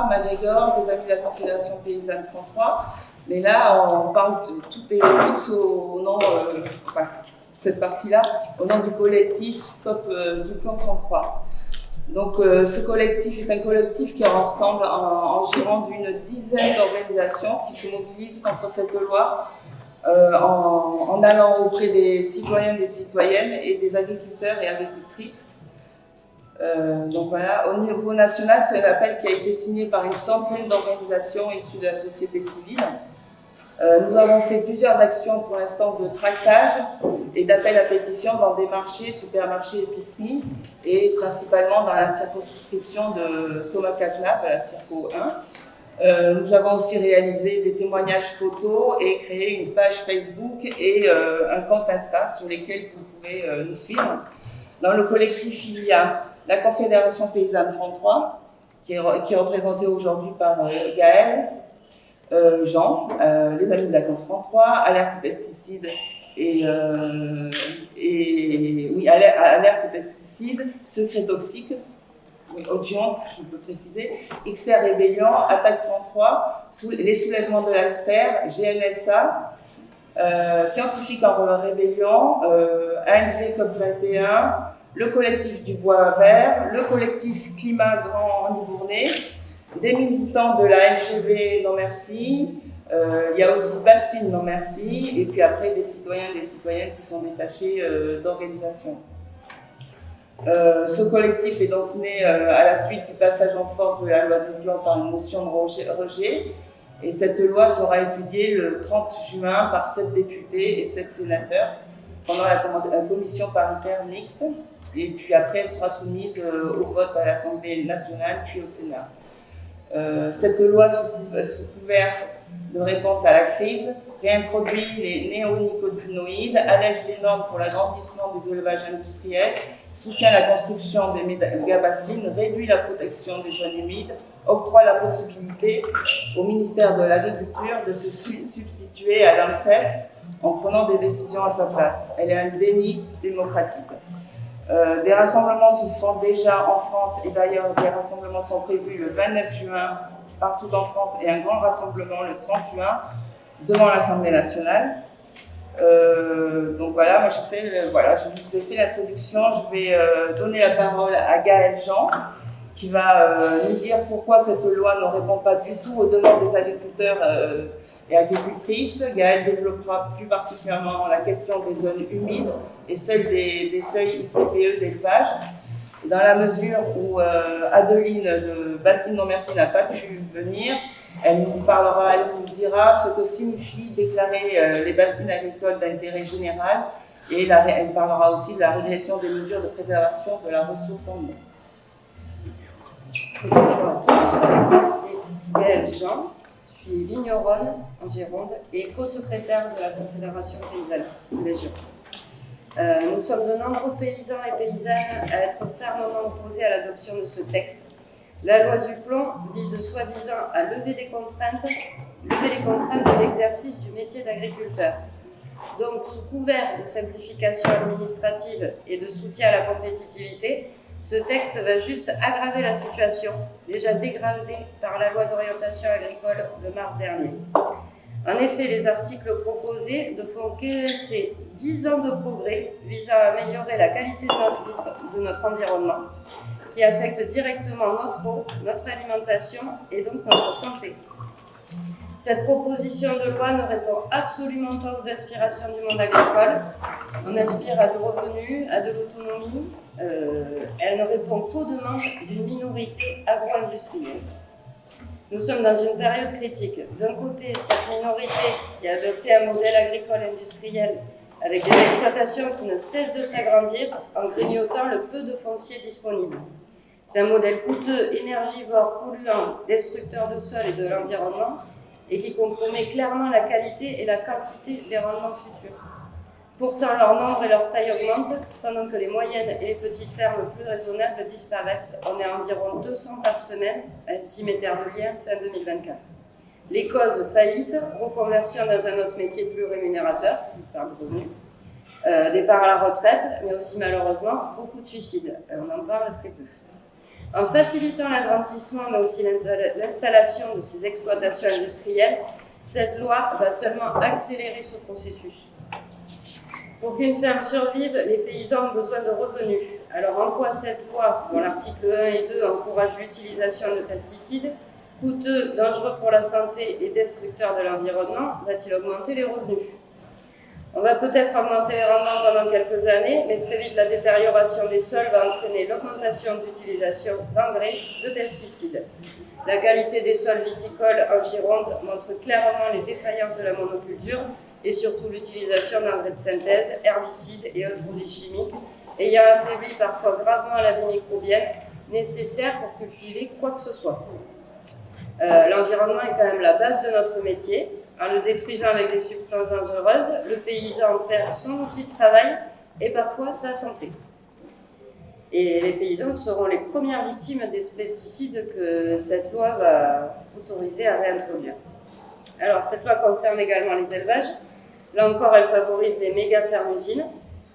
MacGregor, des amis de la Confédération Paysanne 33. Mais là, on parle de tous au nom, cette partie-là, au nom du collectif Stop du Plan 33. Donc, ce collectif est un collectif qui rassemble environ d'une dizaine d'organisations qui se mobilisent contre cette loi en allant auprès des citoyens, des citoyennes et des agriculteurs et agricultrices. Donc voilà, au niveau national, c'est un appel qui a été signé par une centaine d'organisations issues de la société civile. Nous avons fait plusieurs actions pour l'instant de tractage et d'appel à pétition dans des marchés, supermarchés, épiceries et principalement dans la circonscription de Thomas Cazenave, à la Circo 1. Nous avons aussi réalisé des témoignages photos et créé une page Facebook et un compte Insta sur lesquels vous pouvez nous suivre. Dans le collectif, il y a la Confédération Paysanne 33, qui est représentée aujourd'hui par Gaël, Jean, les amis de la Conf 33, Alerte Pesticides Alerte Pesticides, Secret Toxique, Audion, je peux préciser, XR Rébellion, Attaque 33, les soulèvements de la terre, GNSA, Scientifiques en rébellion, ANV COP21, le collectif du Bois Vert, le collectif Climat Grand Libournais, des militants de la LGV Non Merci, il y a aussi Bassine Non Merci, et puis après des citoyens et des citoyennes qui sont détachés d'organisations. Ce collectif est donc né à la suite du passage en force de la loi du plan par une motion de rejet. Et cette loi sera étudiée le 30 juin par 7 députés et 7 sénateurs pendant la commission paritaire mixte. Et puis après, elle sera soumise au vote à l'Assemblée nationale, puis au Sénat. Cette loi, sous couvert de réponse à la crise, réintroduit les néonicotinoïdes, allège les normes pour l'agrandissement des élevages industriels, soutient la construction des mégabassines, réduit la protection des zones humides, octroie la possibilité au ministère de l'Agriculture de se substituer à l'ANSES en prenant des décisions à sa place. Elle est un déni démocratique. Des rassemblements se font déjà en France et d'ailleurs des rassemblements sont prévus le 29 juin partout en France et un grand rassemblement le 30 juin devant l'Assemblée nationale. Donc voilà, moi je vous ai fait l'introduction. Je vais donner la parole à Gaël Jean qui va nous dire pourquoi cette loi ne répond pas du tout aux demandes des agriculteurs et agricultrices. Gaël développera plus particulièrement la question des zones humides et celle des seuils ICPE d'élevage. Dans la mesure où Adeline de Bassine Non Merci n'a pas pu venir, elle nous dira ce que signifie déclarer les bassines agricoles d'intérêt général et elle parlera aussi de la régression des mesures de préservation de la ressource en eau. Bonjour à tous, c'est Gaëlle Jean, je suis vigneronne en Gironde et co-secrétaire de la Confédération Paysanne de Région. Nous sommes de nombreux paysans et paysannes à être fermement opposés à l'adoption de ce texte. La loi du plomb vise soi-disant à lever les contraintes de l'exercice du métier d'agriculteur. Donc, sous couvert de simplification administrative et de soutien à la compétitivité, ce texte va juste aggraver la situation, déjà dégradée par la loi d'orientation agricole de mars dernier. En effet, les articles proposés ne font qu'énoncer 10 ans de progrès visant à améliorer la qualité de notre environnement, qui affecte directement notre eau, notre alimentation et donc notre santé. Cette proposition de loi ne répond absolument pas aux aspirations du monde agricole. On aspire à du revenu, à de l'autonomie. Elle ne répond qu'aux demandes d'une minorité agro-industrielle. Nous sommes dans une période critique. D'un côté, cette minorité qui a adopté un modèle agricole industriel avec des exploitations qui ne cessent de s'agrandir en grignotant le peu de foncier disponible. C'est un modèle coûteux, énergivore, polluant, destructeur de sol et de l'environnement et qui compromet clairement la qualité et la quantité des rendements futurs. Pourtant, leur nombre et leur taille augmentent, pendant que les moyennes et les petites fermes plus raisonnables disparaissent. On est à environ 200 par semaine, a estimé Terre de Liens fin 2024. Les causes: faillite, reconversion dans un autre métier plus rémunérateur, par de revenus, départ à la retraite, mais aussi malheureusement beaucoup de suicides. On en parle très peu. En facilitant l'agrandissement, mais aussi l'installation de ces exploitations industrielles, cette loi va seulement accélérer ce processus. Pour qu'une ferme survive, les paysans ont besoin de revenus. Alors en quoi cette loi, dont l'article 1 et 2 encourage l'utilisation de pesticides, coûteux, dangereux pour la santé et destructeurs de l'environnement, va-t-il augmenter les revenus? On va peut-être augmenter les rendements pendant quelques années, mais très vite la détérioration des sols va entraîner l'augmentation d'utilisation d'engrais, de pesticides. La qualité des sols viticoles en Gironde montre clairement les défaillances de la monoculture et surtout l'utilisation d'engrais de synthèse, herbicides et autres produits chimiques, ayant affaibli parfois gravement la vie microbienne nécessaire pour cultiver quoi que ce soit. L'environnement est quand même la base de notre métier. En le détruisant avec des substances dangereuses, le paysan perd son outil de travail et parfois sa santé. Et les paysans seront les premières victimes des pesticides que cette loi va autoriser à réintroduire. Alors, cette loi concerne également les élevages. Là encore, elle favorise les méga-fermes-usines,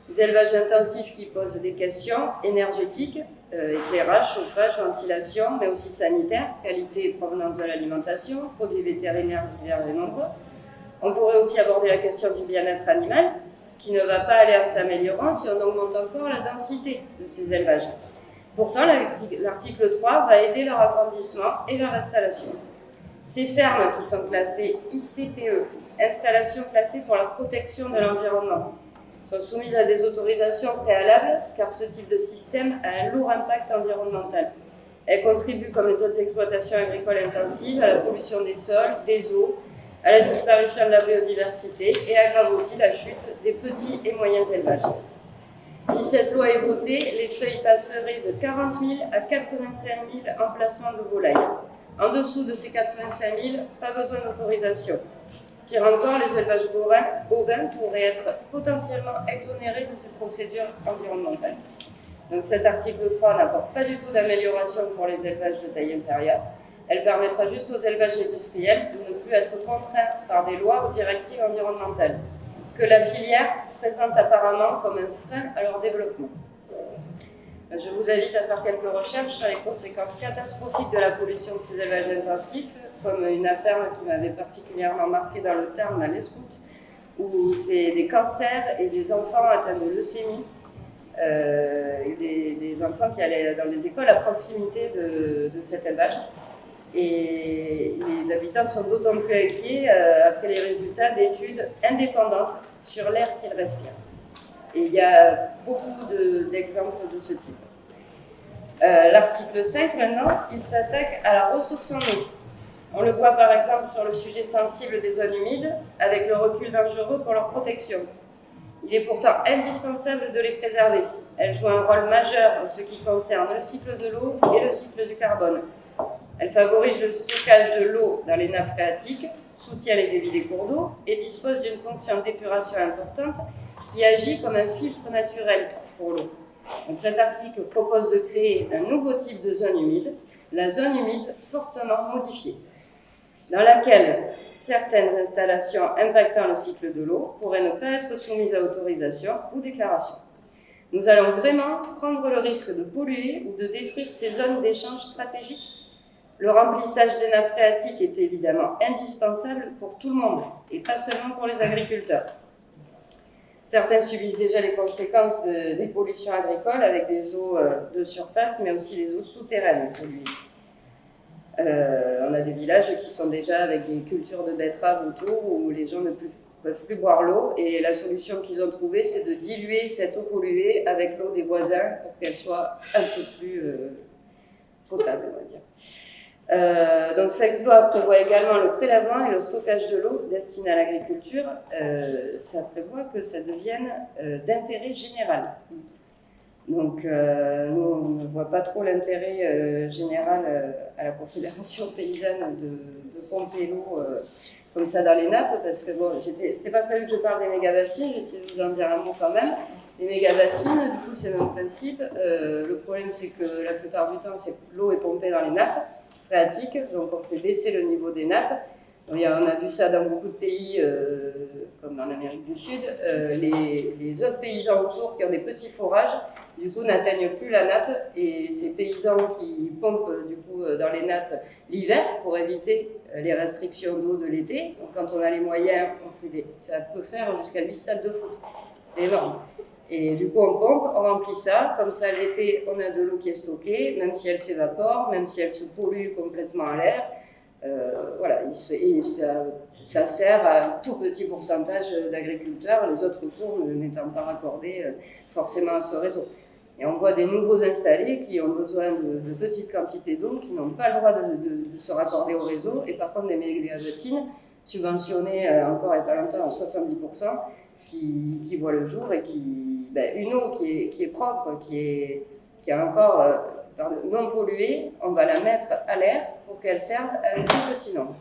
les élevages intensifs qui posent des questions énergétiques, éclairage, chauffage, ventilation, mais aussi sanitaire, qualité et provenance de l'alimentation, produits vétérinaires divers et nombreux. On pourrait aussi aborder la question du bien-être animal, qui ne va pas aller en s'améliorant si on augmente encore la densité de ces élevages. Pourtant, l'article 3 va aider leur agrandissement et leur installation. Ces fermes qui sont classées ICPE, installations classées pour la protection de l'environnement, sont soumises à des autorisations préalables car ce type de système a un lourd impact environnemental. Elles contribuent, comme les autres exploitations agricoles intensives, à la pollution des sols, des eaux, à la disparition de la biodiversité et aggravent aussi la chute des petits et moyens élevages. Si cette loi est votée, les seuils passeraient de 40 000 à 85 000 emplacements de volailles. En dessous de ces 85 000, pas besoin d'autorisation. Pire encore, les élevages bovins pourraient être potentiellement exonérés de ces procédures environnementales. Donc cet article 3 n'apporte pas du tout d'amélioration pour les élevages de taille inférieure. Elle permettra juste aux élevages industriels de ne plus être contraints par des lois ou directives environnementales, que la filière présente apparemment comme un frein à leur développement. Je vous invite à faire quelques recherches sur les conséquences catastrophiques de la pollution de ces élevages intensifs, comme une affaire qui m'avait particulièrement marqué dans le Tarn à l'Escoute, où c'est des cancers et des enfants atteints de leucémie, des enfants qui allaient dans des écoles à proximité de cet élevage. Et les habitants sont d'autant plus inquiets après les résultats d'études indépendantes sur l'air qu'ils respirent. Et il y a beaucoup d'exemples de ce type. L'article 5, maintenant, il s'attaque à la ressource en eau. On le voit par exemple sur le sujet sensible des zones humides, avec le recul dangereux pour leur protection. Il est pourtant indispensable de les préserver. Elles jouent un rôle majeur en ce qui concerne le cycle de l'eau et le cycle du carbone. Elles favorisent le stockage de l'eau dans les nappes phréatiques, soutient les débits des cours d'eau et disposent d'une fonction d'épuration importante qui agit comme un filtre naturel pour l'eau. Donc cet article propose de créer un nouveau type de zone humide, la zone humide fortement modifiée, dans laquelle certaines installations impactant le cycle de l'eau pourraient ne pas être soumises à autorisation ou déclaration. Nous allons vraiment prendre le risque de polluer ou de détruire ces zones d'échange stratégiques. Le remplissage des nappes phréatiques est évidemment indispensable pour tout le monde, et pas seulement pour les agriculteurs. Certains subissent déjà les conséquences des pollutions agricoles avec des eaux de surface, mais aussi les eaux souterraines polluées. On a des villages qui sont déjà avec des cultures de betteraves autour où les gens ne peuvent plus boire l'eau, et la solution qu'ils ont trouvée, c'est de diluer cette eau polluée avec l'eau des voisins pour qu'elle soit un peu plus potable, on va dire. Donc cette loi prévoit également le prélèvement et le stockage de l'eau destinée à l'agriculture. Ça prévoit que ça devienne d'intérêt général. Donc nous, on ne voit pas trop l'intérêt général à la Confédération paysanne de pomper l'eau comme ça dans les nappes, parce que bon, c'est pas prévu que je parle des méga-bassines, j'essaie de vous en dire un mot quand même. Les méga-bassines, du coup, c'est le même principe. Le problème, c'est que la plupart du temps, l'eau est pompée dans les nappes phréatiques, donc on fait baisser le niveau des nappes. On a vu ça dans beaucoup de pays, comme en Amérique du Sud. Les autres paysans autour qui ont des petits forages, du coup, n'atteignent plus la nappe. Et ces paysans qui pompent du coup dans les nappes l'hiver pour éviter les restrictions d'eau de l'été. Donc, quand on a les moyens, ça peut faire jusqu'à 8 stades de foot. C'est énorme. Et du coup, on pompe, on remplit ça. Comme ça, l'été, on a de l'eau qui est stockée, même si elle s'évapore, même si elle se pollue complètement à l'air. Voilà, et ça sert à un tout petit pourcentage d'agriculteurs, les autres autour n'étant pas raccordés forcément à ce réseau. Et on voit des nouveaux installés qui ont besoin de petites quantités d'eau, qui n'ont pas le droit de se raccorder au réseau, et par contre des méga-bassines subventionnées encore il n'y a pas longtemps à 70%, qui voient le jour et une eau qui est propre, qui est encore non polluée, on va la mettre à l'air pour qu'elle serve à un tout petit nombre.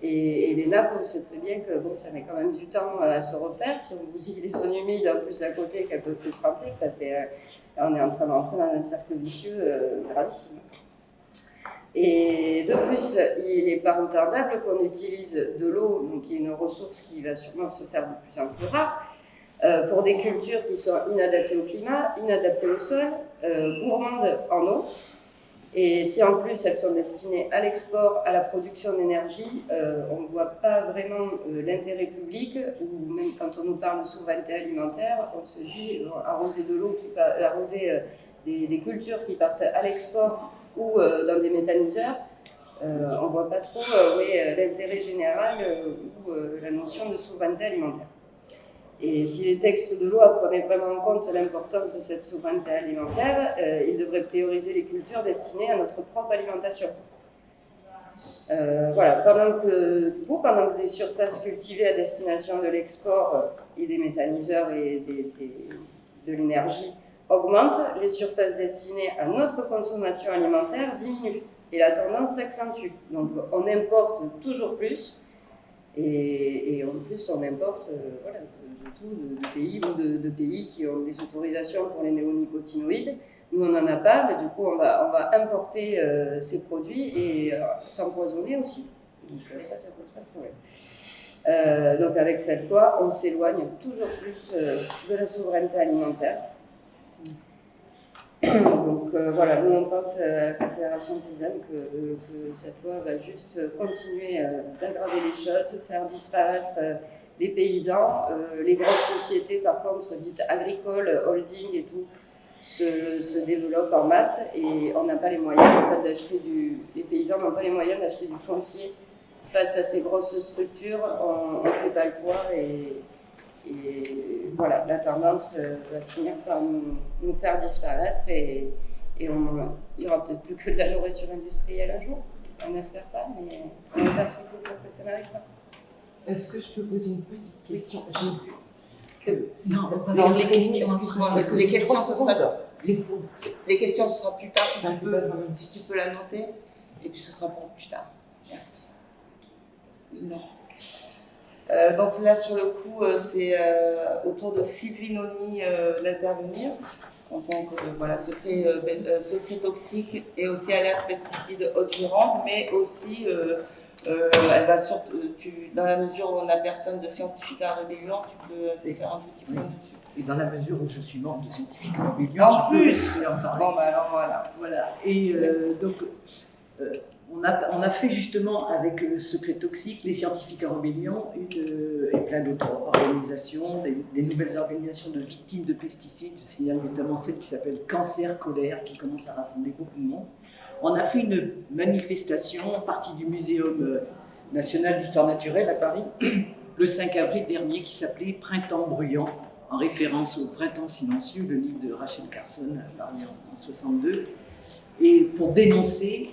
Et les nappes, on sait très bien que ça met quand même du temps à se refaire. Si on bousille les zones humides en plus à côté qu'elles peuvent plus se remplir, là on est en train d'entrer dans un cercle vicieux gravissime. Et de plus, il n'est pas retardable qu'on utilise de l'eau, donc qui est une ressource qui va sûrement se faire de plus en plus rare, pour des cultures qui sont inadaptées au climat, inadaptées au sol, gourmandes en eau. Et si en plus elles sont destinées à l'export, à la production d'énergie, on ne voit pas vraiment l'intérêt public, ou même quand on nous parle de souveraineté alimentaire, on se dit arroser de l'eau, arroser des cultures qui partent à l'export ou dans des méthaniseurs, on ne voit pas trop l'intérêt général ou la notion de souveraineté alimentaire. Et si les textes de loi prenaient vraiment en compte l'importance de cette souveraineté alimentaire, ils devraient prioriser les cultures destinées à notre propre alimentation. Voilà, pendant que des surfaces cultivées à destination de l'export et des méthaniseurs et de l'énergie augmentent, les surfaces destinées à notre consommation alimentaire diminuent et la tendance s'accentue. Donc on importe toujours plus et en plus on importe de pays ou de pays qui ont des autorisations pour les néonicotinoïdes. Nous on n'en a pas, mais du coup on va importer ces produits et s'empoisonner aussi. Donc ça pose pas de problème. Donc avec cette loi, on s'éloigne toujours plus de la souveraineté alimentaire. Donc voilà, nous on pense à la Confédération paysanne que cette loi va juste continuer d'aggraver les choses, faire disparaître les paysans, les grosses sociétés par contre dites agricoles, holding et tout, se développent en masse et on n'a pas les moyens en fait, les paysans n'ont pas les moyens d'acheter du foncier face à ces grosses structures, on ne fait pas le poids et voilà, la tendance va finir par nous faire disparaître et il n'y aura peut-être plus que de la nourriture industrielle un jour. On n'espère pas, mais on va faire ce qu'il faut pour que ça n'arrive pas. Est-ce que je peux poser une petite question? Non, les questions, excuse-moi, parce que les questions, les questions, ce sera plus tard, si tu peux la noter, et puis ce sera pour plus tard. Merci. Non. Donc là, sur le coup, c'est au tour de Sylvie Noni d'intervenir en tant que secret toxique et aussi alerte pesticides haute-Gironde, mais aussi elle va surtout, dans la mesure où on n'a personne de scientifique à rébellion, tu peux faire un petit point dessus. Et dans la mesure où je suis membre de Scientifique à Rébellion, en plus, je peux en parler. Bon, bah alors voilà. Et donc, on a fait justement avec le Secret Toxique, les Scientifiques en Rébellion, et plein d'autres organisations, des nouvelles organisations de victimes de pesticides. Je signale notamment celle qui s'appelle Cancer Colère, qui commence à rassembler beaucoup de monde. On a fait une manifestation, partie du Muséum national d'histoire naturelle à Paris, le 5 avril dernier, qui s'appelait Printemps bruyant, en référence au Printemps silencieux, le livre de Rachel Carson, paru en 62. Et pour dénoncer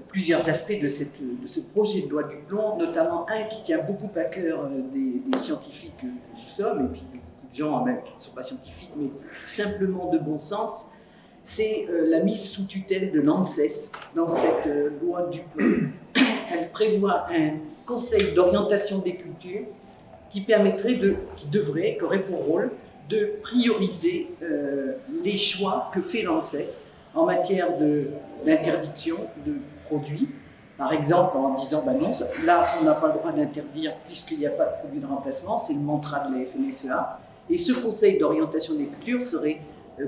plusieurs aspects de ce projet de loi du plomb, notamment un qui tient beaucoup à cœur des scientifiques que nous sommes, et puis beaucoup de gens même qui ne sont pas scientifiques, mais simplement de bon sens, c'est la mise sous tutelle de l'ANSES dans cette loi du plomb. Elle prévoit un conseil d'orientation des cultures qui aurait pour rôle de prioriser les choix que fait l'ANSES en matière d'interdiction de produits Par exemple, en disant, ben non, là, on n'a pas le droit d'interdire puisqu'il n'y a pas de produit de remplacement, c'est le mantra de la FNSEA. Et ce conseil d'orientation des cultures serait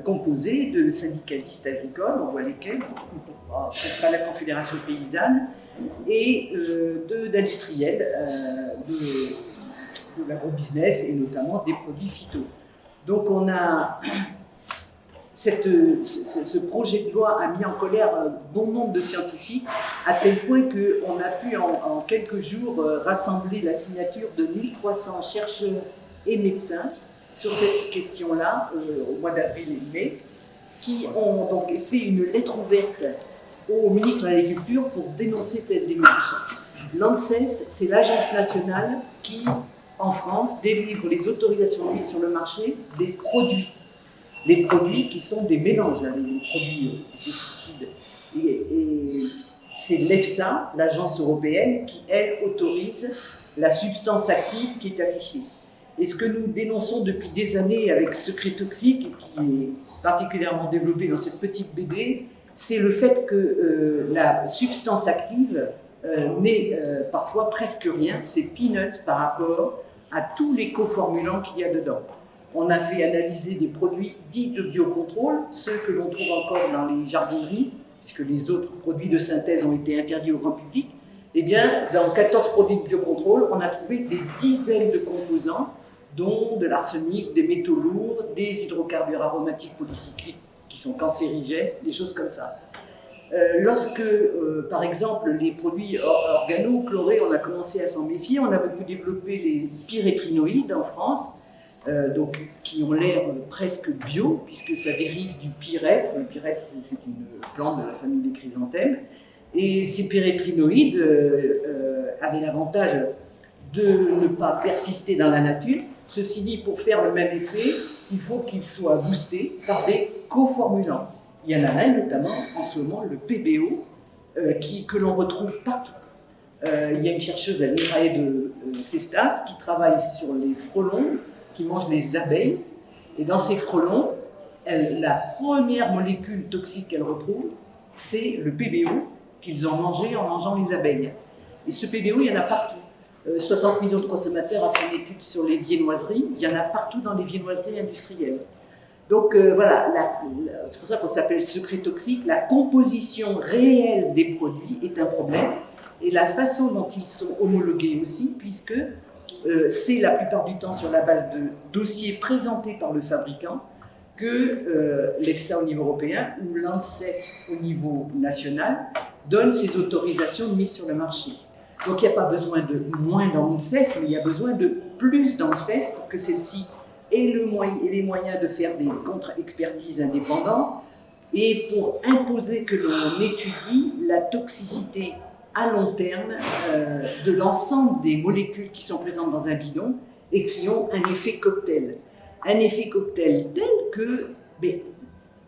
composé de syndicalistes agricoles, on voit lesquels, pas la Confédération paysanne, et d'industriels de l'agrobusiness et notamment des produits phyto. Donc on a ce projet de loi a mis en colère un bon nombre de scientifiques, à tel point qu'on a pu en quelques jours rassembler la signature de 1300 chercheurs et médecins sur cette question-là, au mois d'avril et mai, qui ont donc fait une lettre ouverte au ministre de l'Agriculture pour dénoncer cette démarche. L'ANSES, c'est l'agence nationale qui, en France, délivre les autorisations de mise sur le marché des produits. Les produits qui sont des mélanges, les produits pesticides. Et c'est l'EFSA, l'agence européenne, qui, elle, autorise la substance active qui est affichée. Et ce que nous dénonçons depuis des années avec Secret Toxique, qui est particulièrement développé dans cette petite BD, c'est le fait que la substance active n'est parfois presque rien, c'est peanuts par rapport à tous les coformulants qu'il y a dedans. On a fait analyser des produits dits de biocontrôle, ceux que l'on trouve encore dans les jardineries, puisque les autres produits de synthèse ont été interdits au grand public. Eh bien, dans 14 produits de biocontrôle, on a trouvé des dizaines de composants, dont de l'arsenic, des métaux lourds, des hydrocarbures aromatiques polycycliques qui sont cancérigènes, des choses comme ça. Lorsque, par exemple, les produits organochlorés, on a commencé à s'en méfier, on a beaucoup développé les pyrétrinoïdes en France, donc, qui ont l'air presque bio, puisque ça dérive du pyrètre. Le pyrètre, c'est une plante de la famille des chrysanthèmes. Et ces pyrétrinoïdes avaient l'avantage de ne pas persister dans la nature. Ceci dit, pour faire le même effet, il faut qu'ils soient boostés par des coformulants. Il y en a un, notamment, en ce moment, le PBO, que l'on retrouve partout. Il y a une chercheuse à l'INRAE de Cestas qui travaille sur les frelons qui mangent les abeilles. Et dans ces frelons, la première molécule toxique qu'elle retrouve, c'est le PBO qu'ils ont mangé en mangeant les abeilles. Et ce PBO, il y en a partout. 60 millions de consommateurs ont fait une étude sur les viennoiseries. Il y en a partout dans les viennoiseries industrielles. Donc voilà, c'est pour ça qu'on s'appelle secret toxique. La composition réelle des produits est un problème. Et la façon dont ils sont homologués aussi, puisque c'est la plupart du temps sur la base de dossiers présentés par le fabricant que l'EFSA au niveau européen ou l'ANSES au niveau national donne ces autorisations de mise sur le marché. Donc il n'y a pas besoin de moins d'ANSES, mais il y a besoin de plus d'ANSES pour que celle-ci ait les moyens de faire des contre-expertises indépendants et pour imposer que l'on étudie la toxicité à long terme de l'ensemble des molécules qui sont présentes dans un bidon et qui ont un effet cocktail. Un effet cocktail tel que, il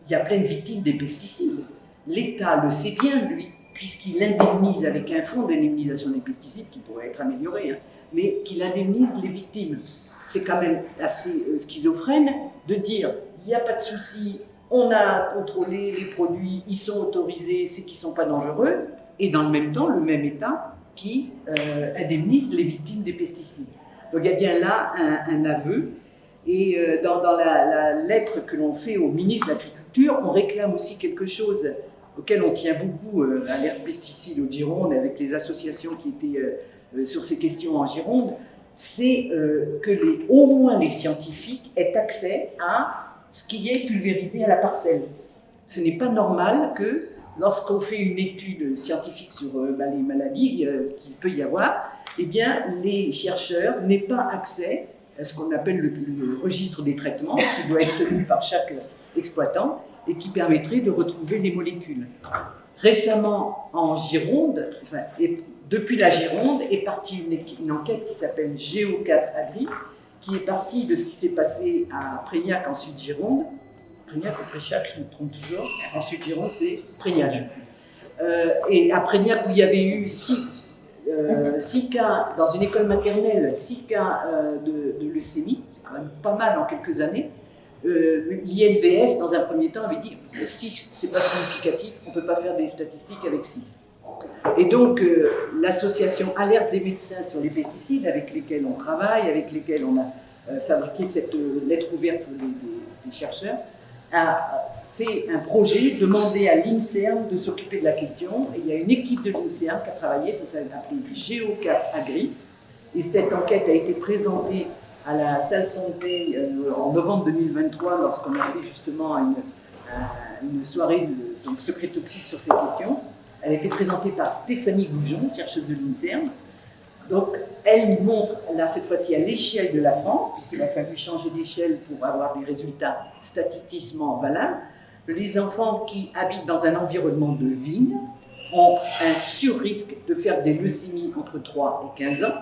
y a plein de victimes des pesticides. L'État le sait bien, lui, puisqu'il indemnise avec un fonds d'indemnisation des pesticides qui pourrait être amélioré, mais qu'il indemnise les victimes. C'est quand même assez schizophrène de dire il n'y a pas de souci, on a contrôlé les produits, ils sont autorisés, c'est qu'ils ne sont pas dangereux, et dans le même temps, le même État qui indemnise les victimes des pesticides. Donc il y a bien là un aveu, et dans la lettre que l'on fait au ministre de l'Agriculture, on réclame aussi quelque chose auquel on tient beaucoup à l'alerte pesticide au Gironde, avec les associations qui étaient sur ces questions en Gironde, c'est que au moins les scientifiques aient accès à ce qui est pulvérisé à la parcelle. Ce n'est pas normal que lorsqu'on fait une étude scientifique sur les maladies qu'il peut y avoir, eh bien, les chercheurs n'aient pas accès à ce qu'on appelle le registre des traitements, qui doit être tenu par chaque exploitant et qui permettrait de retrouver les molécules. Récemment, en Gironde, depuis la Gironde, est partie une enquête qui s'appelle Géo4 Agri, qui est partie de ce qui s'est passé à Prégnac en Sud-Gironde. Prégnac ou Préchac, je me trompe toujours. En Sud-Gironde, c'est Prégnac. Et à Prégnac, où il y avait eu 6 cas, dans une école maternelle, 6 cas de leucémie, c'est quand même pas mal en quelques années. L'INVS, dans un premier temps, avait dit 6, c'est pas significatif, on ne peut pas faire des statistiques avec 6. Et donc, l'association Alerte des médecins sur les pesticides, avec lesquels on travaille, avec lesquels on a fabriqué cette lettre ouverte des chercheurs, a fait un projet, demandé à l'INSERM de s'occuper de la question. Et il y a une équipe de l'INSERM qui a travaillé, ça s'appelle GeoCap Agri. Et cette enquête a été présentée à la salle santé en novembre 2023, lorsqu'on a fait justement une soirée donc secret toxique sur ces questions. Elle a été présentée par Stéphanie Goujon, chercheuse de l'INSERM. Donc, elle montre, là, cette fois-ci, à l'échelle de la France, puisqu'il a fallu changer d'échelle pour avoir des résultats statistiquement valables. Les enfants qui habitent dans un environnement de vigne ont un surrisque de faire des leucémies entre 3 et 15 ans.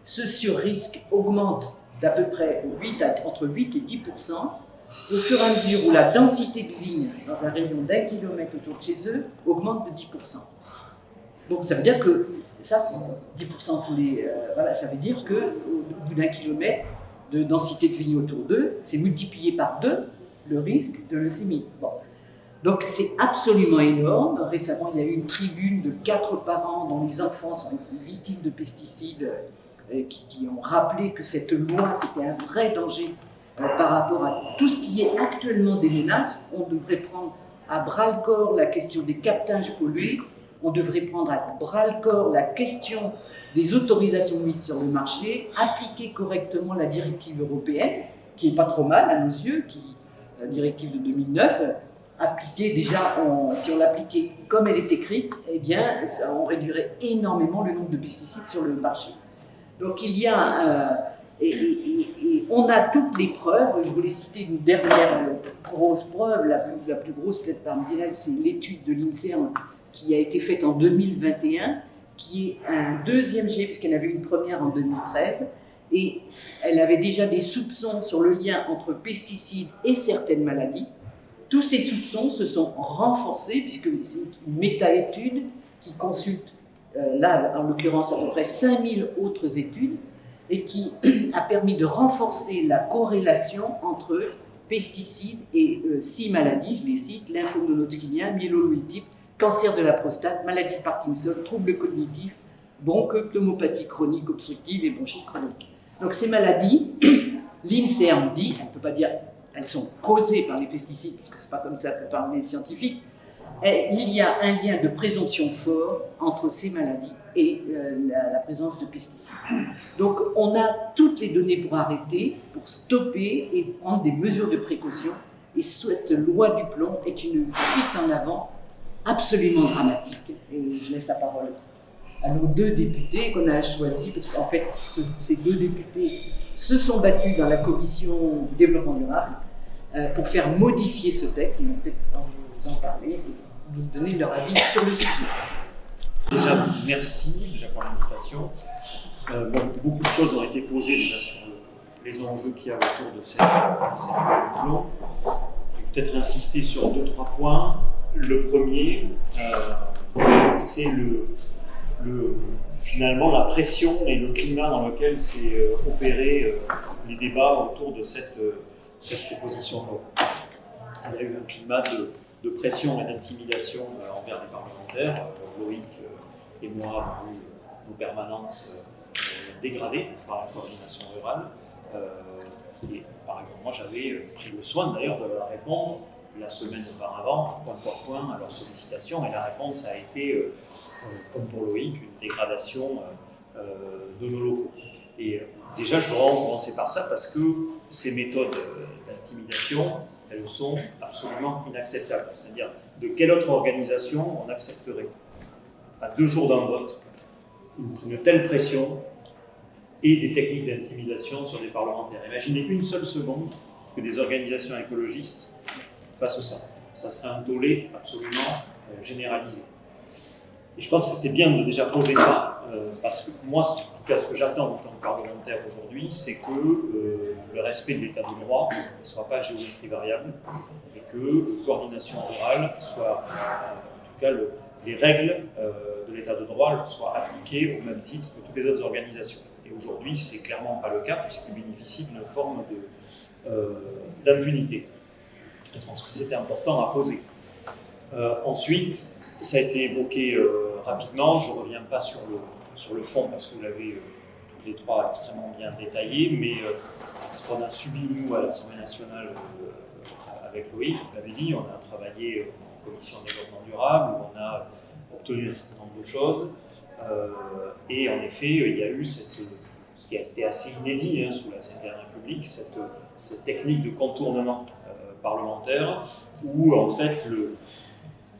Ce surrisque augmente d'à peu près entre 8 et 10%, au fur et à mesure où la densité de vignes dans un rayon d'1 kilomètre autour de chez eux augmente de 10%. Donc ça veut dire que, ça, 10% tous les... voilà, ça veut dire qu'au bout d'1 kilomètre de densité de vignes autour d'eux, c'est multiplié par 2 le risque de leucémie. Bon. Donc c'est absolument énorme. Récemment, il y a eu une tribune de 4 parents dont les enfants sont victimes de pesticides qui ont rappelé que cette loi, c'était un vrai danger par rapport à tout ce qui est actuellement des menaces. On devrait prendre à bras-le-corps la question des captages pollués, on devrait prendre à bras-le-corps la question des autorisations de mise sur le marché, appliquer correctement la directive européenne, qui n'est pas trop mal à nos yeux, la directive de 2009, appliquer déjà, si on l'appliquait comme elle est écrite, eh bien, on réduirait énormément le nombre de pesticides sur le marché. Donc il y a, et on a toutes les preuves. Je voulais citer une dernière grosse preuve, la plus grosse peut-être parmi elles, c'est l'étude de l'INSERM qui a été faite en 2021, qui est un deuxième jet, puisqu'elle avait eu une première en 2013, et elle avait déjà des soupçons sur le lien entre pesticides et certaines maladies. Tous ces soupçons se sont renforcés, puisque c'est une méta-étude qui consulte, là en l'occurrence à peu près 5000 autres études, et qui a permis de renforcer la corrélation entre pesticides et 6 maladies, je les cite: lymphome non hodgkinien, myélome multiple, cancer de la prostate, maladie de Parkinson, troubles cognitifs, bronchopneumopathie chronique obstructive et bronchite chronique. Donc ces maladies, l'INSERM dit, on ne peut pas dire elles sont causées par les pesticides, parce que ce n'est pas comme ça que parlent les scientifiques, et il y a un lien de présomption fort entre ces maladies et la présence de pesticides. Donc on a toutes les données pour arrêter, pour stopper et prendre des mesures de précaution, et cette loi du plomb est une fuite en avant absolument dramatique. Et je laisse la parole à nos 2 députés qu'on a choisis, parce qu'en fait ces 2 députés se sont battus dans la commission du développement durable pour faire modifier ce texte. Ils vont peut-être vous en parler et nous donner leur avis sur le sujet. Déjà, merci déjà pour l'invitation. Beaucoup de choses ont été posées déjà sur les enjeux qu'il y a autour de cette loi. Je vais peut-être insister sur 2-3 points. Le premier, c'est finalement la pression et le climat dans lequel s'est opéré les débats autour de cette proposition de loi. Il y a eu un climat de pression et d'intimidation envers les parlementaires. Loïc et moi avons eu nos permanences dégradées par la coordination rurale. Et par exemple, moi j'avais pris le soin d'ailleurs de leur répondre la semaine auparavant, point par point, à leurs sollicitations, et la réponse a été, comme pour Loïc, une dégradation de nos locaux. Et déjà, je dois commencer par ça parce que ces méthodes d'intimidation, elles sont absolument inacceptables. C'est-à-dire, de quelle autre organisation on accepterait, à 2 jours d'un vote, une telle pression et des techniques d'intimidation sur les parlementaires? Imaginez une seule seconde que des organisations écologistes fassent ça. Ça serait un tollé absolument généralisé. Et je pense que c'était bien de déjà poser ça, parce que moi, en tout cas, ce que j'attends en tant que parlementaire aujourd'hui, c'est que le respect de l'état de droit ne soit pas géométrie variable, et que la coordination rurale soit, en tout cas, les règles de l'état de droit soient appliquées au même titre que toutes les autres organisations. Et aujourd'hui, c'est clairement pas le cas, puisqu'ils bénéficient d'une forme d'impunité. Je pense que c'était important à poser. Ensuite, ça a été évoqué rapidement, je ne reviens pas sur le fond parce que vous l'avez tous les trois extrêmement bien détaillé, mais ce qu'on a subi, nous, à l'Assemblée nationale, avec Loïc, vous l'avez dit, on a travaillé en commission de développement durable, où on a obtenu un certain nombre de choses, et en effet, il y a eu ce qui a été assez inédit sous la Ve République, cette technique de contournement parlementaire, où en fait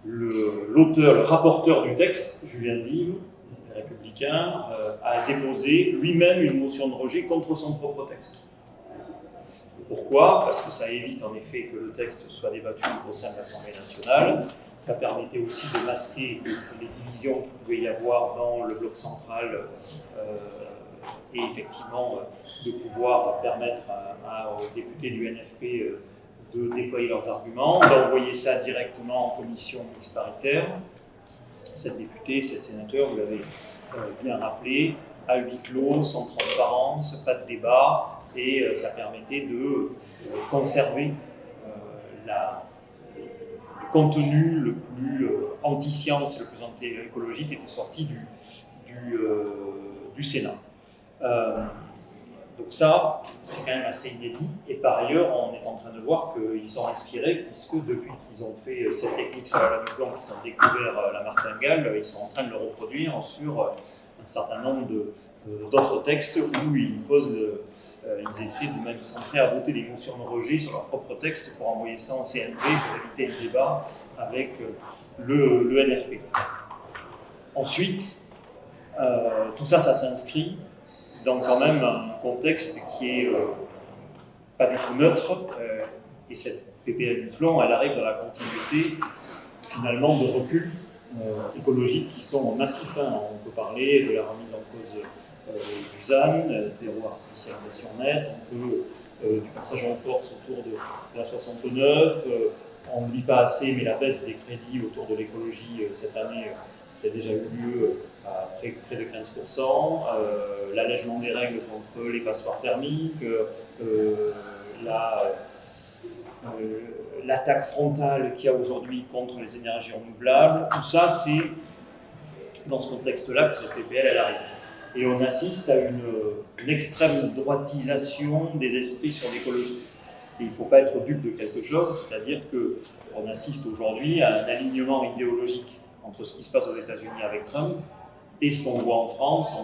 l'auteur, le rapporteur du texte, Julien Vive, les Républicains, a déposé lui-même une motion de rejet contre son propre texte. Pourquoi ? Parce que ça évite en effet que le texte soit débattu au sein de l'Assemblée nationale. Ça permettait aussi de masquer les divisions qu'il pouvait y avoir dans le bloc central et effectivement de pouvoir permettre aux députés du NFP de déployer leurs arguments, d'envoyer ça directement en commission mixte paritaire. 7 députés, 7 sénateurs, vous l'avez bien rappelé, à huis clos, sans transparence, pas de débat, et ça permettait de conserver le contenu le plus anti-science, le plus anti-écologique qui était sorti du Sénat. Donc ça, c'est quand même assez inédit. Et par ailleurs, on est en train de voir qu'ils sont inspirés, puisque depuis qu'ils ont fait cette technique sur la lame blanc, qu'ils ont découvert la martingale, ils sont en train de le reproduire sur un certain nombre d'autres textes où ils essaient de même, ils sont prêts à voter des motions de rejet sur leur propre texte pour envoyer ça en CNV pour éviter le débat avec le NFP. Ensuite, tout ça s'inscrit dans quand même un contexte qui est pas du tout neutre, et cette PPL du plomb, elle arrive dans la continuité finalement de reculs écologiques qui sont massifs. On peut parler de la remise en cause du ZAN, zéro artificialisation nette, on peut du passage en force autour de la 69, on ne dit pas assez, mais la baisse des crédits autour de l'écologie cette année qui a déjà eu lieu à près de 15%, l'allègement des règles contre les passoires thermiques, l'attaque frontale qu'il y a aujourd'hui contre les énergies renouvelables, tout ça c'est dans ce contexte-là que cette PPL elle arrive. Et on assiste à une extrême droitisation des esprits sur l'écologie. Et il ne faut pas être dupe de quelque chose, c'est-à-dire qu'on assiste aujourd'hui à un alignement idéologique entre ce qui se passe aux États-Unis avec Trump et ce qu'on voit en France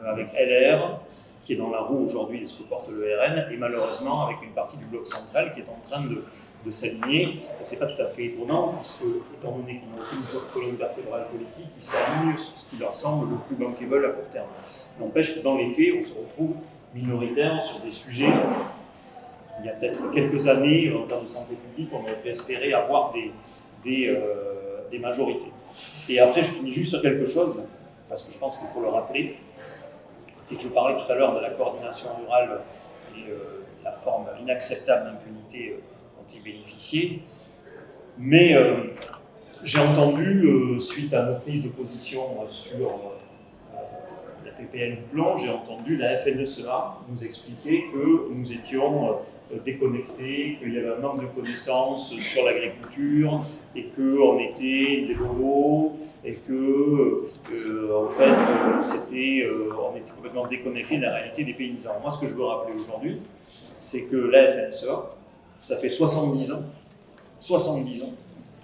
avec LR, qui est dans la roue aujourd'hui de ce que porte le RN, et malheureusement avec une partie du bloc central qui est en train de s'aligner. Et ce n'est pas tout à fait étonnant, puisque, étant donné qu'ils n'ont aucune colonne vertébrale politique, ils s'alignent sur ce qui leur semble le plus bankable à court terme. N'empêche que dans les faits, on se retrouve minoritaire sur des sujets. Il y a peut-être quelques années, en termes de santé publique, on aurait pu espérer avoir des majorités. Et après, je finis juste sur quelque chose, parce que je pense qu'il faut le rappeler. C'est que je parlais tout à l'heure de la coordination rurale et la forme inacceptable d'impunité dont ils bénéficiaient. Mais j'ai entendu, suite à nos prises de position sur la PPL du plomb, j'ai entendu la FNSEA nous expliquer que nous étions déconnectés, qu'il y avait un manque de connaissances sur l'agriculture et qu'on était des bobos et que en fait on était complètement déconnectés de la réalité des paysans. Moi, ce que je veux rappeler aujourd'hui, c'est que la FNSEA, ça fait 70 ans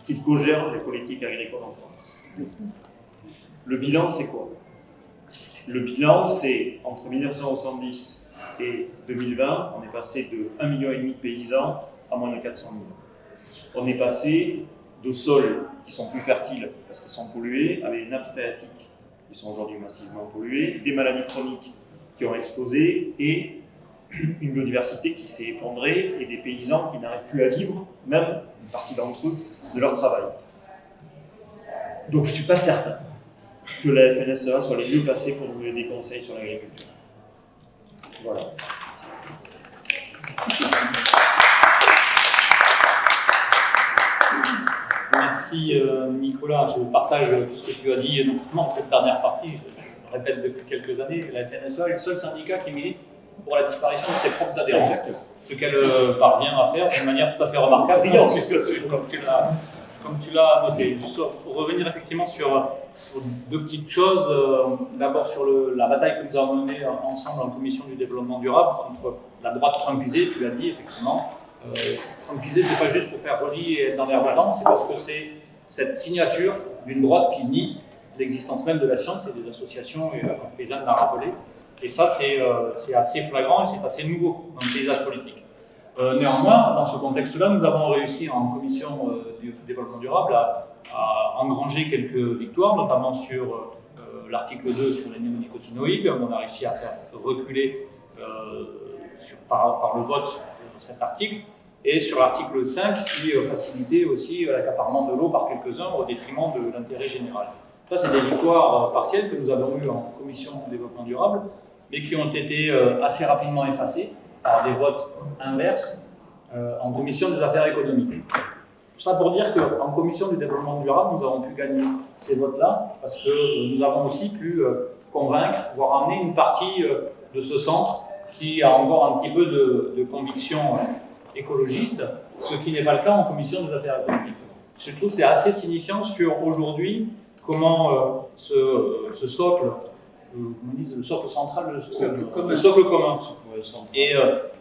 qu'il co-gère les politiques agricoles en France. Le bilan, c'est quoi ? Le bilan, c'est entre 1970 et 2020, on est passé de 1,5 million de paysans à moins de 400 000. On est passé de sols qui sont plus fertiles parce qu'ils sont pollués, avec des nappes phréatiques qui sont aujourd'hui massivement polluées, des maladies chroniques qui ont explosé et une biodiversité qui s'est effondrée et des paysans qui n'arrivent plus à vivre, même une partie d'entre eux, de leur travail. Donc je ne suis pas certain que la FNSEA soit les mieux placés pour nous donner des conseils sur l'agriculture. Voilà. Merci Nicolas, je partage tout ce que tu as dit, notamment cette dernière partie. Je répète depuis quelques années, la FNSEA est le seul syndicat qui milite pour la disparition de ses propres adhérents. Exactement. Ce qu'elle parvient à faire d'une manière tout à fait remarquable, comme tu l'as noté. Juste pour revenir effectivement sur deux petites choses. D'abord sur la bataille que nous avons menée ensemble en commission du développement durable contre la droite trumpisée, tu l'as dit effectivement. Trumpisée, c'est pas juste pour faire joli et être dans l'air battant, c'est parce que c'est cette signature d'une droite qui nie l'existence même de la science et des associations, et Paysanne l'a rappelé. Et ça, c'est assez flagrant et c'est assez nouveau dans le paysage politique. Néanmoins, dans ce contexte-là, nous avons réussi en commission du développement durable à engranger quelques victoires, notamment sur l'article 2 sur les néonicotinoïdes. On a réussi à faire reculer par le vote de cet article, et sur l'article 5 qui facilitait aussi l'accaparement de l'eau par quelques-uns au détriment de l'intérêt général. Ça, c'est des victoires partielles que nous avons eues en commission du développement durable, mais qui ont été assez rapidement effacées par des votes inverses en commission des affaires économiques. Tout ça pour dire qu'en commission du développement durable, nous avons pu gagner ces votes-là, parce que nous avons aussi pu convaincre, voire amener une partie de ce centre qui a encore un petit peu de conviction écologiste, ce qui n'est pas le cas en commission des affaires économiques. Je trouve que c'est assez signifiant sur aujourd'hui comment ce socle, le socle central, le socle commun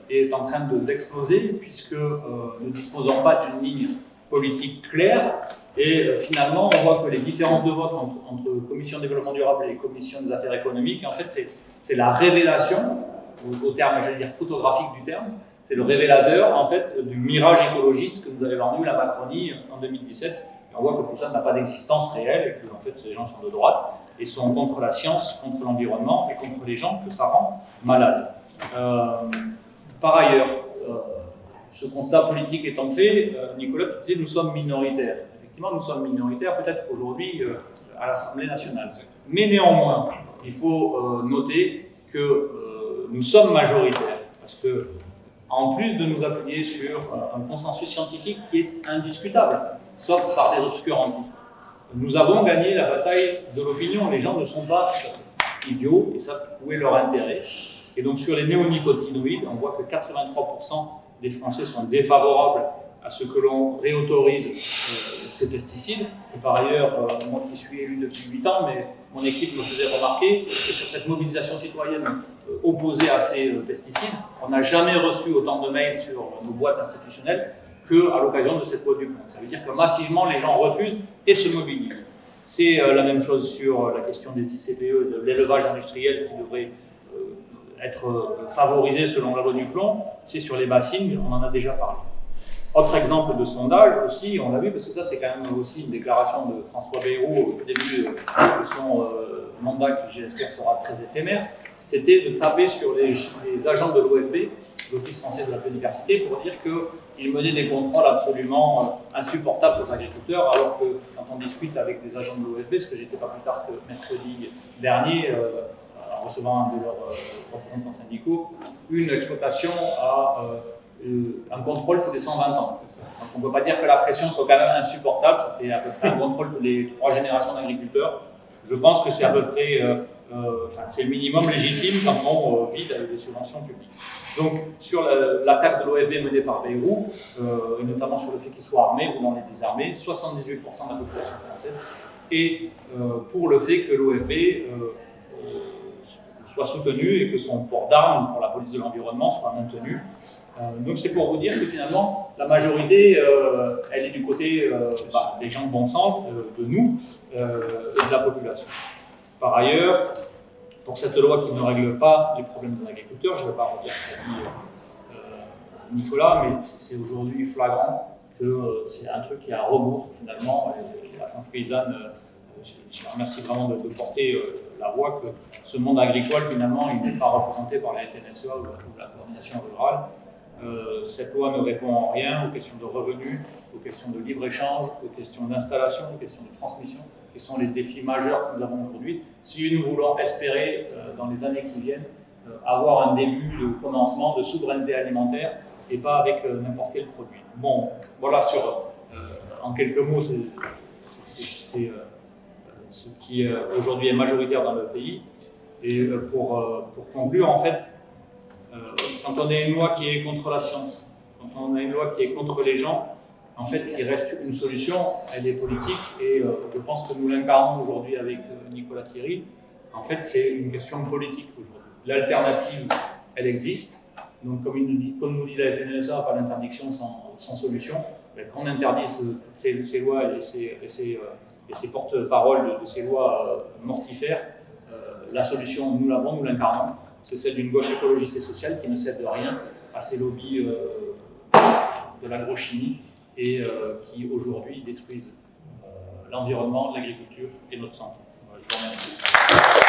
est en train d'exploser, puisque nous ne disposons pas d'une ligne politique claire, et finalement on voit que les différences de vote entre commission développement durable et commission des affaires économiques, en fait c'est la révélation, au terme, j'allais dire photographique du terme, c'est le révélateur en fait du mirage écologiste que nous avait vendu la Macronie en 2017. Et on voit que tout ça n'a pas d'existence réelle, et que en fait ces gens sont de droite et sont contre la science, contre l'environnement et contre les gens, que ça rend malades. Par ailleurs, ce constat politique étant fait, Nicolas, tu disais nous sommes minoritaires. Effectivement, nous sommes minoritaires peut-être aujourd'hui à l'Assemblée nationale. Mais néanmoins, il faut noter que nous sommes majoritaires, parce que en plus de nous appuyer sur un consensus scientifique qui est indiscutable, sauf par des obscurantistes, nous avons gagné la bataille de l'opinion. Les gens ne sont pas idiots et savent où est leur intérêt. Et donc sur les néonicotinoïdes, on voit que 83% des Français sont défavorables à ce que l'on réautorise ces pesticides. Et par ailleurs, moi qui suis élu depuis 8 ans, mais mon équipe me faisait remarquer que sur cette mobilisation citoyenne opposée à ces pesticides, on n'a jamais reçu autant de mails sur nos boîtes institutionnelles qu'à l'occasion de cette loi du plomb. Ça veut dire que massivement les gens refusent et se mobilisent. C'est la même chose sur la question des ICPE, de l'élevage industriel qui devrait être favorisé selon la loi du plomb. C'est sur les bassines, on en a déjà parlé. Autre exemple de sondage aussi, on l'a vu, parce que ça c'est quand même aussi une déclaration de François Bayrou au début de son mandat, qui j'espère sera très éphémère, c'était de taper sur les agents de l'OFB, l'Office français de la biodiversité, pour dire qu'ils menaient des contrôles absolument insupportables aux agriculteurs, alors que quand on discute avec des agents de l'OFB, ce que j'ai fait pas plus tard que mercredi dernier, en recevant un de leurs représentants syndicaux, une exploitation a un contrôle tous les 120 ans. Donc on ne peut pas dire que la pression soit quand même insupportable, ça fait à peu près un contrôle tous les 3 générations d'agriculteurs. Je pense que c'est à peu près c'est le minimum légitime quand on vit avec des subventions publiques. Donc sur l'attaque de l'OFB menée par Bayrou, et notamment sur le fait qu'il soit armé ou non les désarmés, 78% de la population française, et pour le fait que l'OFB soit soutenu et que son port d'armes pour la police de l'environnement soit maintenu. Donc c'est pour vous dire que finalement la majorité elle est du côté des gens de bon sens, de nous et de la population. Par ailleurs, pour cette loi qui ne règle pas les problèmes des agriculteurs, je ne vais pas redire ce qu'a dit Nicolas, mais c'est aujourd'hui flagrant que c'est un truc qui est à rebours finalement. La France paysanne, je remercie vraiment de porter la voix que ce monde agricole finalement il n'est pas représenté par la FNSEA ou la coordination rurale. Cette loi ne répond en rien aux questions de revenus, aux questions de libre-échange, aux questions d'installation, aux questions de transmission, qui sont les défis majeurs que nous avons aujourd'hui. Si nous voulons espérer, dans les années qui viennent, avoir un début de commencement de souveraineté alimentaire et pas avec n'importe quel produit. Bon, voilà, en quelques mots, c'est ce qui aujourd'hui est majoritaire dans le pays. Et pour conclure, en fait, quand on a une loi qui est contre la science, quand on a une loi qui est contre les gens, en fait, il reste une solution, elle est politique, et je pense que nous l'incarnons aujourd'hui avec Nicolas Thierry. En fait, c'est une question politique aujourd'hui. L'alternative, elle existe. Donc, comme nous dit la FNSA, pas d'interdiction sans solution. Qu'on interdise ces lois et ces porte-paroles de ces lois mortifères, la solution, nous l'avons, nous l'incarnons. C'est celle d'une gauche écologiste et sociale qui ne cède rien à ces lobbies de l'agrochimie et qui aujourd'hui détruisent l'environnement, l'agriculture et notre santé. Je vous remercie.